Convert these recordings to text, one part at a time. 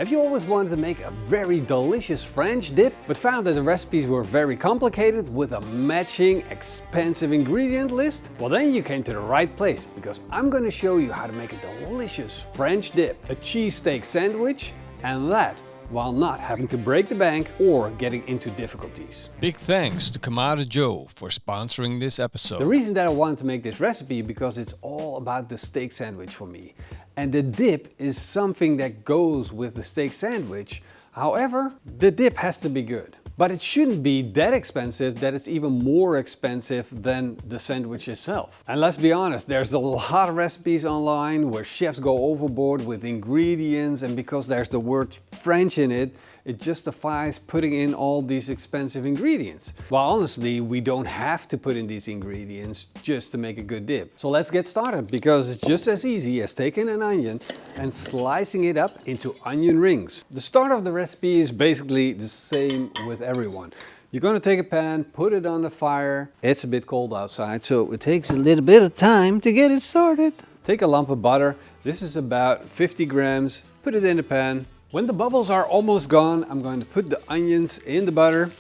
Have you always wanted to make a very delicious French dip, but found that the recipes were very complicated with a matching expensive ingredient list? Well, then you came to the right place, because I'm going to show you how to make a delicious French dip, a cheesesteak sandwich, and that while not having to break the bank or getting into difficulties. Big thanks to Kamado Joe for sponsoring this episode. The reason that I wanted to make this recipe because it's all about the steak sandwich for me. And the dip is something that goes with the steak sandwich. However, the dip has to be good. But it shouldn't be that expensive that it's even more expensive than the sandwich itself. And let's be honest, there's a lot of recipes online where chefs go overboard with ingredients, and because there's the word French in it, it justifies putting in all these expensive ingredients. Well, honestly, we don't have to put in these ingredients just to make a good dip. So let's get started, because it's just as easy as taking an onion and slicing it up into onion rings. The start of the recipe is basically the same with everyone. You're going to take a pan, put it on the fire. It's a bit cold outside, so it takes a little bit of time to get it started. Take a lump of butter. This is about 50 grams. Put it in the pan. When the bubbles are almost gone, I'm going to put the onions in the butter.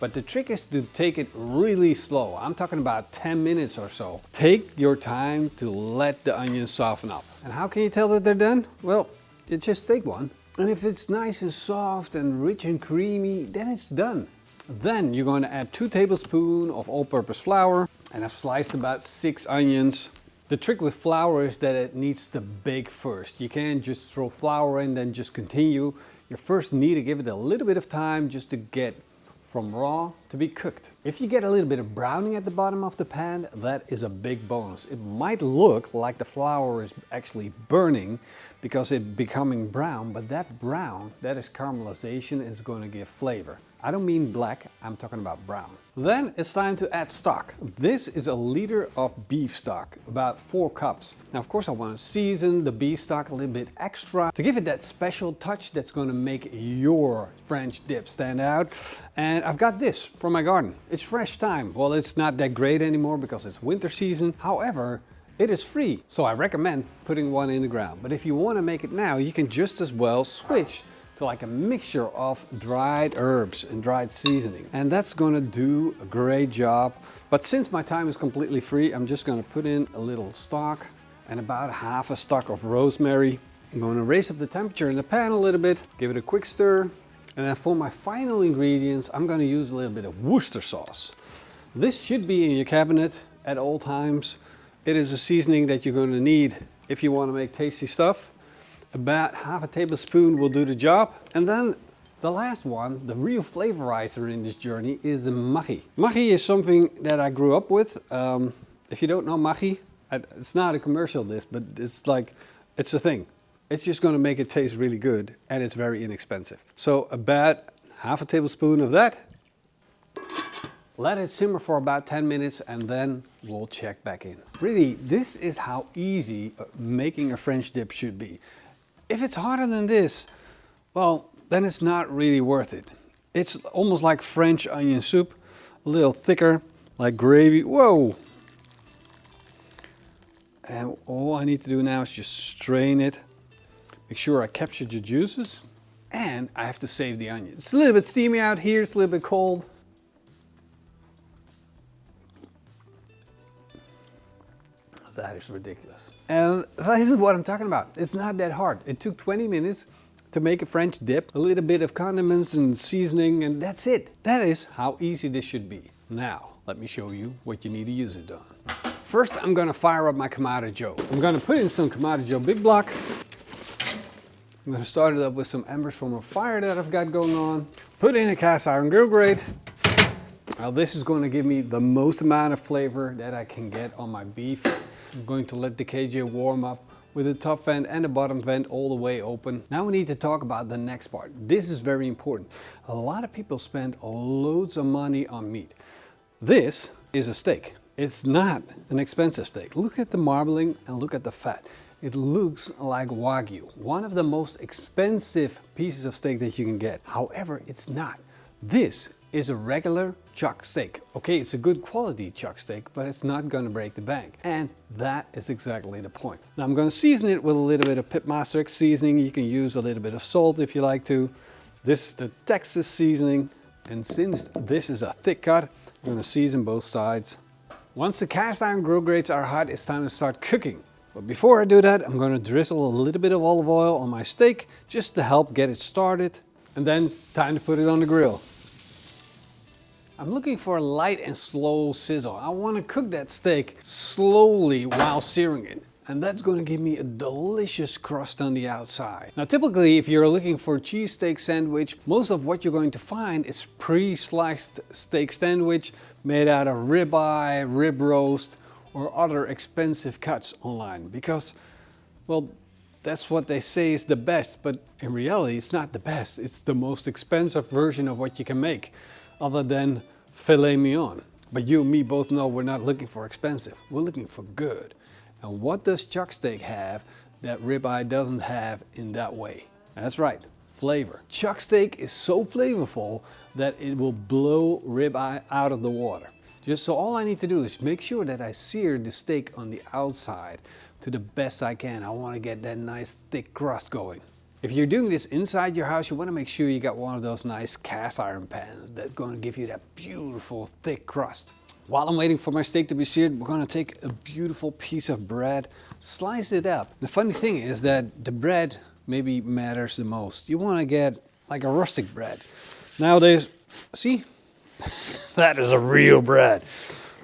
But the trick is to take it really slow. I'm talking about 10 minutes or so. Take your time to let the onions soften up. And how can you tell that they're done? Well, you just take one. And if it's nice and soft and rich and creamy, then it's done. Then you're going to add 2 tablespoons of all-purpose flour. And I've sliced about 6 onions. The trick with flour is that it needs to bake first. You can't just throw flour in, then just continue. You first need to give it a little bit of time just to get from raw to be cooked. If you get a little bit of browning at the bottom of the pan, that is a big bonus. It might look like the flour is actually burning because it's becoming brown, but that brown, that is caramelization, and it's going to give flavor. I don't mean black, I'm talking about brown. Then it's time to add stock. This is a liter of beef stock, about 4 cups. Now, of course, I want to season the beef stock a little bit extra to give it that special touch that's going to make your French dip stand out. And I've got this from my garden. It's fresh thyme. Well, it's not that great anymore because it's winter season. However, it is free, so I recommend putting one in the ground. But if you want to make it now, you can just as well switch to like a mixture of dried herbs and dried seasoning. And that's gonna do a great job. But since my time is completely free, I'm just gonna put in a little stock and about half a stalk of rosemary. I'm gonna raise up the temperature in the pan a little bit, give it a quick stir. And then for my final ingredients, I'm gonna use a little bit of Worcester sauce. This should be in your cabinet at all times. It is a seasoning that you're gonna need if you wanna make tasty stuff. About half a tablespoon will do the job. And then the last one, the real flavorizer in this journey, is the maggi. Maggi is something that I grew up with. If you don't know maggi, it's not a commercial dish, but it's like, it's a thing. It's just gonna make it taste really good, and it's very inexpensive. So about half a tablespoon of that. Let it simmer for about 10 minutes and then we'll check back in. Really, this is how easy making a French dip should be. If it's harder than this, well, then it's not really worth it. It's almost like French onion soup, a little thicker, like gravy. Whoa! And all I need to do now is just strain it. Make sure I captured the juices. And I have to save the onion. It's a little bit steamy out here, it's a little bit cold. That is ridiculous. And this is what I'm talking about. It's not that hard. It took 20 minutes to make a French dip, a little bit of condiments and seasoning, and that's it. That is how easy this should be. Now, let me show you what you need to use it on. First, I'm gonna fire up my Kamado Joe. I'm gonna put in some Kamado Joe Big Block. I'm gonna start it up with some embers from a fire that I've got going on. Put in a cast iron grill grate. Now this is going to give me the most amount of flavor that I can get on my beef. I'm going to let the KJ warm up with the top vent and the bottom vent all the way open. Now we need to talk about the next part. This is very important. A lot of people spend loads of money on meat. This is a steak. It's not an expensive steak. Look at the marbling and look at the fat. It looks like Wagyu, one of the most expensive pieces of steak that you can get. However, it's not. This is a regular chuck steak. Okay, it's a good quality chuck steak, but it's not gonna break the bank. And that is exactly the point. Now I'm gonna season it with a little bit of PITMASTERX seasoning. You can use a little bit of salt if you like to. This is the Texas seasoning. And since this is a thick cut, I'm gonna season both sides. Once the cast iron grill grates are hot, it's time to start cooking. But before I do that, I'm gonna drizzle a little bit of olive oil on my steak just to help get it started. And then time to put it on the grill. I'm looking for a light and slow sizzle. I wanna cook that steak slowly while searing it. And that's gonna give me a delicious crust on the outside. Now typically, if you're looking for a cheesesteak sandwich, most of what you're going to find is pre-sliced steak sandwich made out of ribeye, rib roast, or other expensive cuts online. Because, well, that's what they say is the best, but in reality it's not the best. It's the most expensive version of what you can make, other than filet mignon. But you and me both know we're not looking for expensive, we're looking for good. And what does chuck steak have that ribeye doesn't have in that way? That's right, flavor. Chuck steak is so flavorful that it will blow ribeye out of the water. Just so all I need to do is make sure that I sear the steak on the outside to the best I can. I want to get that nice thick crust going. If you're doing this inside your house, you want to make sure you got one of those nice cast iron pans that's going to give you that beautiful thick crust. While I'm waiting for my steak to be seared, we're going to take a beautiful piece of bread, slice it up. The funny thing is that the bread maybe matters the most. You want to get like a rustic bread. Nowadays, see? That is a real bread.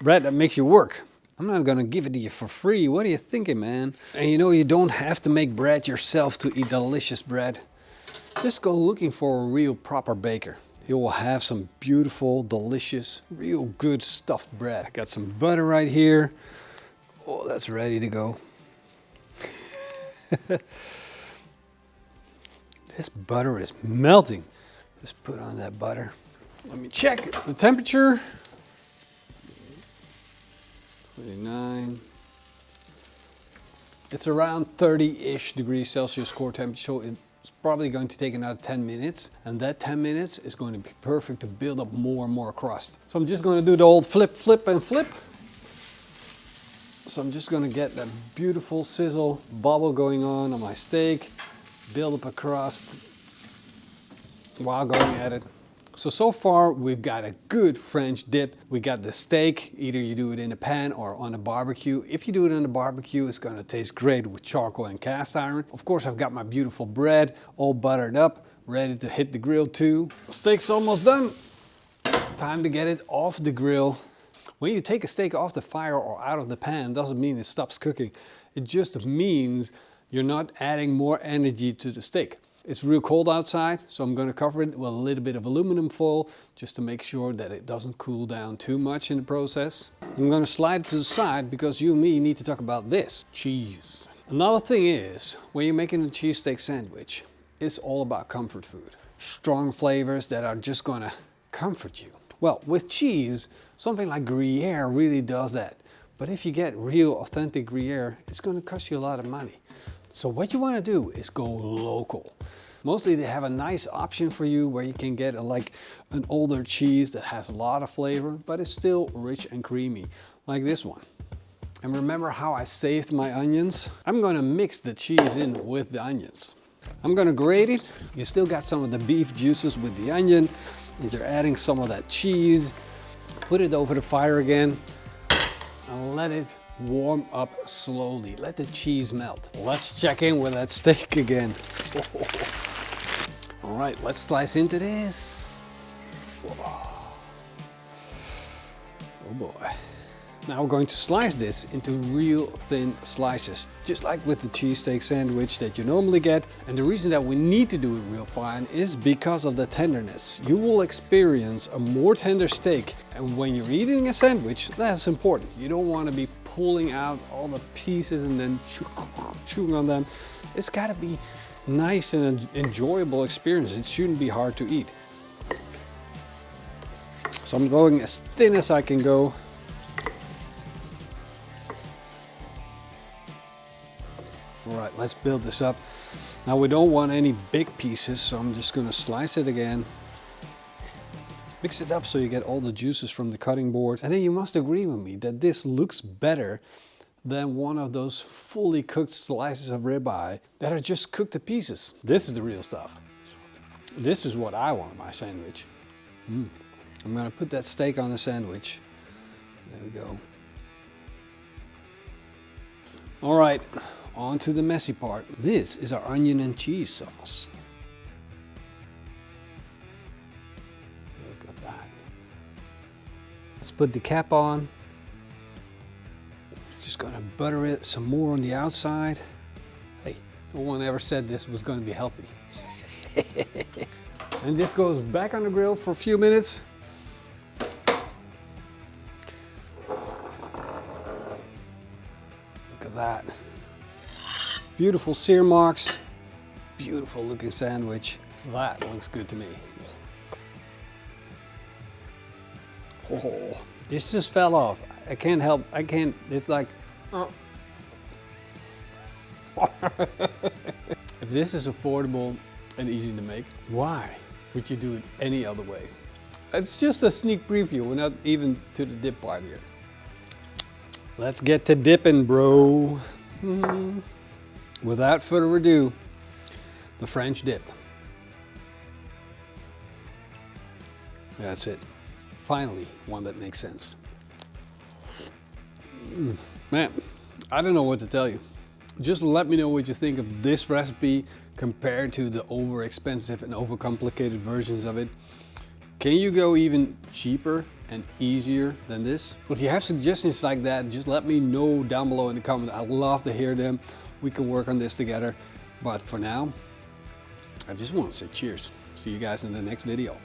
Bread that makes you work. I'm not gonna give it to you for free. What are you thinking, man? And you know, you don't have to make bread yourself to eat delicious bread. Just go looking for a real proper baker. You will have some beautiful, delicious, real good stuffed bread. I got some butter right here. Oh, that's ready to go. This butter is melting. Just put on that butter. Let me check the temperature. 29. It's around 30-ish degrees Celsius core temperature, so it's probably going to take another 10 minutes. And that 10 minutes is going to be perfect to build up more and more crust. So I'm just going to do the old flip, flip, and flip. So I'm just going to get that beautiful sizzle bubble going on my steak, build up a crust while going at it. So far we've got a good French dip. We got the steak, either you do it in a pan or on a barbecue. If you do it on a barbecue, it's gonna taste great with charcoal and cast iron. Of course, I've got my beautiful bread, all buttered up, ready to hit the grill too. Steak's almost done. Time to get it off the grill. When you take a steak off the fire or out of the pan, doesn't mean it stops cooking. It just means you're not adding more energy to the steak. It's real cold outside, so I'm going to cover it with a little bit of aluminum foil just to make sure that it doesn't cool down too much in the process. I'm going to slide it to the side because you and me need to talk about this, cheese. Another thing is, when you're making a cheesesteak sandwich, it's all about comfort food. Strong flavors that are just going to comfort you. Well, with cheese, something like Gruyere really does that. But if you get real authentic Gruyere, it's going to cost you a lot of money. So what you want to do is go local. Mostly they have a nice option for you where you can get like an older cheese that has a lot of flavor, but it's still rich and creamy, like this one. And remember how I saved my onions? I'm going to mix the cheese in with the onions. I'm going to grate it. You still got some of the beef juices with the onion. You're adding some of that cheese. Put it over the fire again and let it warm up slowly. Let the cheese melt. Let's check in with that steak again. All right, let's slice into this. Oh boy. Now we're going to slice this into real thin slices, just like with the cheesesteak sandwich that you normally get. And the reason that we need to do it real fine is because of the tenderness. You will experience a more tender steak. And when you're eating a sandwich, that's important. You don't want to be pulling out all the pieces and then chewing on them. It's got to be nice and enjoyable experience. It shouldn't be hard to eat. So I'm going as thin as I can go. All right, let's build this up. Now we don't want any big pieces, so I'm just going to slice it again. Mix it up so you get all the juices from the cutting board. And then you must agree with me that this looks better than one of those fully cooked slices of ribeye that are just cooked to pieces. This is the real stuff. This is what I want in my sandwich. I'm gonna put that steak on the sandwich. There we go. All right, on to the messy part. This is our onion and cheese sauce. Look at that. Let's put the cap on. Just gonna butter it some more on the outside. Hey, no one ever said this was gonna be healthy. And this goes back on the grill for a few minutes. Look at that. Beautiful sear marks. Beautiful looking sandwich. That looks good to me. Oh, this just fell off. I can't help, it's like, If this is affordable and easy to make, why would you do it any other way? It's just a sneak preview. We're not even to the dip part yet. Let's get to dipping, bro. Without further ado, the French dip. That's it. Finally, one that makes sense. Man, I don't know what to tell you. Just let me know what you think of this recipe compared to the over-expensive and overcomplicated versions of it. Can you go even cheaper and easier than this? If you have suggestions like that, just let me know down below in the comments. I'd love to hear them. We can work on this together. But for now, I just want to say cheers. See you guys in the next video.